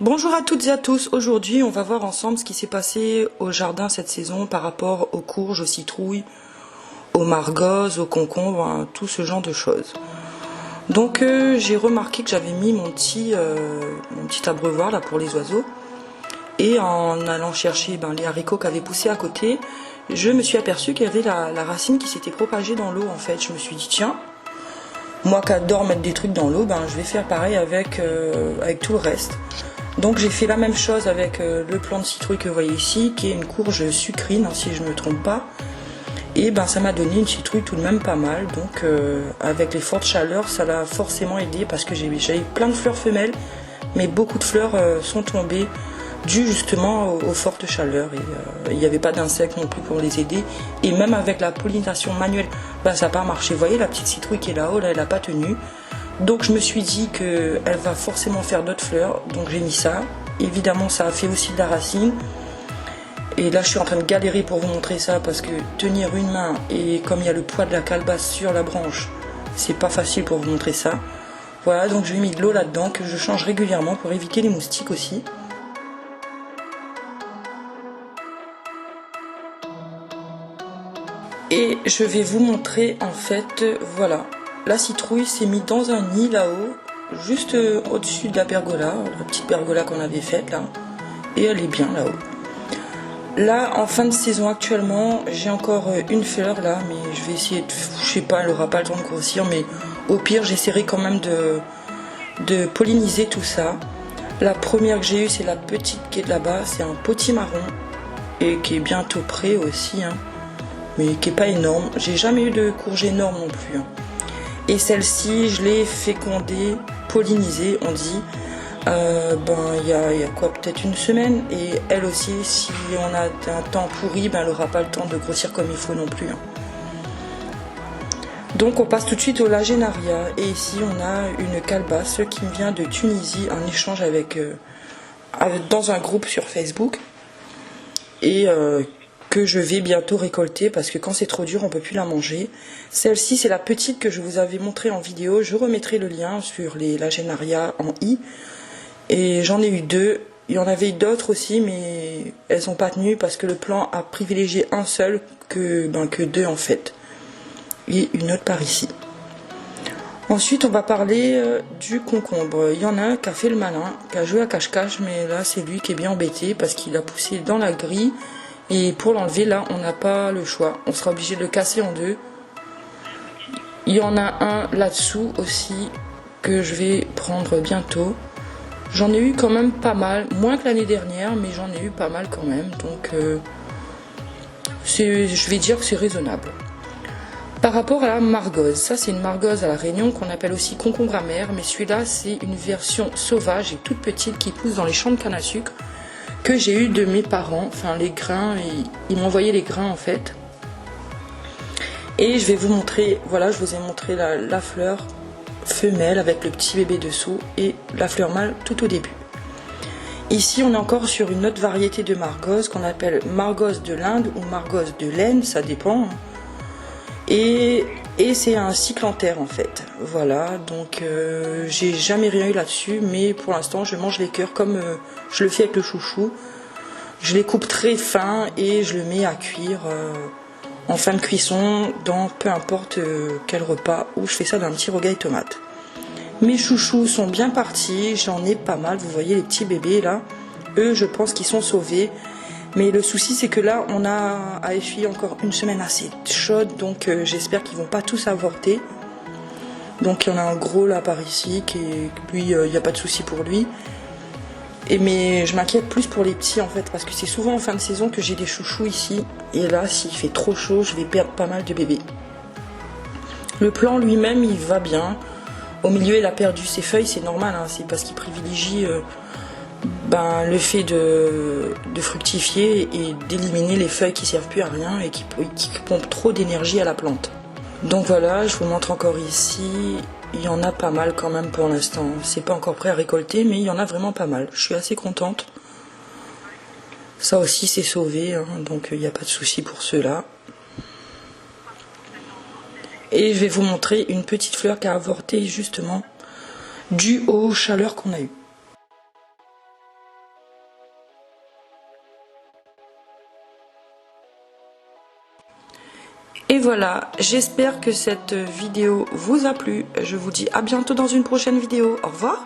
Bonjour à toutes et à tous, aujourd'hui on va voir ensemble ce qui s'est passé au jardin cette saison par rapport aux courges, aux citrouilles, aux margozes, aux concombres, hein, tout ce genre de choses. Donc j'ai remarqué que j'avais mis mon petit abreuvoir là pour les oiseaux et en allant chercher les haricots qui avaient poussé à côté, je me suis aperçue qu'il y avait la racine qui s'était propagée dans l'eau en fait. Je me suis dit tiens, moi qui adore mettre des trucs dans l'eau, je vais faire pareil avec tout le reste. Donc j'ai fait la même chose avec le plant de citrouille que vous voyez ici, qui est une courge sucrine, si je ne me trompe pas. Et ça m'a donné une citrouille tout de même pas mal. Donc avec les fortes chaleurs, ça l'a forcément aidé parce que j'avais plein de fleurs femelles, mais beaucoup de fleurs sont tombées dû justement aux fortes chaleurs. Et il n'y avait pas d'insectes non plus pour les aider. Et même avec la pollinisation manuelle, ça n'a pas marché. Vous voyez la petite citrouille qui est là-haut, là, elle n'a pas tenu. Donc je me suis dit qu'elle va forcément faire d'autres fleurs, donc j'ai mis ça. Évidemment ça a fait aussi de la racine. Et là je suis en train de galérer pour vous montrer ça parce que tenir une main et comme il y a le poids de la calebasse sur la branche, c'est pas facile pour vous montrer ça. Voilà, donc je lui ai mis de l'eau là-dedans que je change régulièrement pour éviter les moustiques aussi. Et je vais vous montrer en fait, voilà. La citrouille s'est mise dans un nid là-haut, juste au-dessus de la pergola, la petite pergola qu'on avait faite là. Et elle est bien là-haut. Là, en fin de saison actuellement, j'ai encore une fleur là, mais je vais essayer de... Je sais pas, elle aura pas le temps de grossir, mais au pire, j'essaierai quand même de polliniser tout ça. La première que j'ai eue, c'est la petite qui est là-bas, c'est un potimarron, et qui est bientôt prêt aussi, mais qui est pas énorme. J'ai jamais eu de courge énorme non plus. Et celle-ci, je l'ai fécondée, pollinisée, on dit. Il y a quoi, peut-être une semaine. Et elle aussi, si on a un temps pourri, elle n'aura pas le temps de grossir comme il faut non plus. Donc on passe tout de suite au Lagenaria. Et ici, on a une calebasse qui me vient de Tunisie, en échange dans un groupe sur Facebook. Et que je vais bientôt récolter parce que quand c'est trop dur on peut plus la manger. Celle-ci c'est la petite que je vous avais montrée en vidéo, je remettrai le lien sur les Lagenaria en i. Et j'en ai eu deux, il y en avait d'autres aussi mais elles n'ont pas tenu parce que le plan a privilégié un seul que deux en fait. Et une autre par ici. Ensuite on va parler du concombre. Il y en a un qui a fait le malin, qui a joué à cache-cache, mais là c'est lui qui est bien embêté parce qu'il a poussé dans la grille. Et pour l'enlever, là, on n'a pas le choix. On sera obligé de le casser en deux. Il y en a un là-dessous aussi que je vais prendre bientôt. J'en ai eu quand même pas mal. Moins que l'année dernière, mais j'en ai eu pas mal quand même. Donc, je vais dire que c'est raisonnable. Par rapport à la margoze. Ça, c'est une margoze à la Réunion qu'on appelle aussi concombre amer. Mais celui-là, c'est une version sauvage et toute petite qui pousse dans les champs de canne à sucre. Que j'ai eu de mes parents, enfin les grains, ils m'ont envoyé les grains en fait. Et je vais vous montrer, voilà, je vous ai montré la fleur femelle avec le petit bébé dessous et la fleur mâle tout au début. Ici on est encore sur une autre variété de margoze qu'on appelle margoze de l'Inde ou margoze de laine, ça dépend. Et c'est un cyclanthère en fait, voilà, donc j'ai jamais rien eu là-dessus, mais pour l'instant je mange les cœurs comme je le fais avec le chouchou. Je les coupe très fins et je le mets à cuire en fin de cuisson dans peu importe quel repas, ou je fais ça dans un petit rogaille tomate. Mes chouchous sont bien partis, j'en ai pas mal, vous voyez les petits bébés là, eux je pense qu'ils sont sauvés. Mais le souci c'est que là on a à essuyer encore une semaine assez chaude, donc j'espère qu'ils vont pas tous avorter. Donc il y en a un gros là par ici qui est, lui il n'y a pas de souci pour lui. Mais je m'inquiète plus pour les petits en fait parce que c'est souvent en fin de saison que j'ai des chouchous ici. Et là s'il fait trop chaud je vais perdre pas mal de bébés. Le plant lui-même il va bien. Au milieu il a perdu ses feuilles, c'est normal, c'est parce qu'il privilégie le fait de fructifier et d'éliminer les feuilles qui servent plus à rien et qui pompent trop d'énergie à la plante. Donc voilà, je vous montre encore ici, il y en a pas mal quand même pour l'instant. C'est pas encore prêt à récolter, mais il y en a vraiment pas mal. Je suis assez contente. Ça aussi c'est sauvé, donc il n'y a pas de souci pour ceux-là. Et je vais vous montrer une petite fleur qui a avorté justement dû aux chaleurs qu'on a eues. Et voilà, j'espère que cette vidéo vous a plu. Je vous dis à bientôt dans une prochaine vidéo. Au revoir.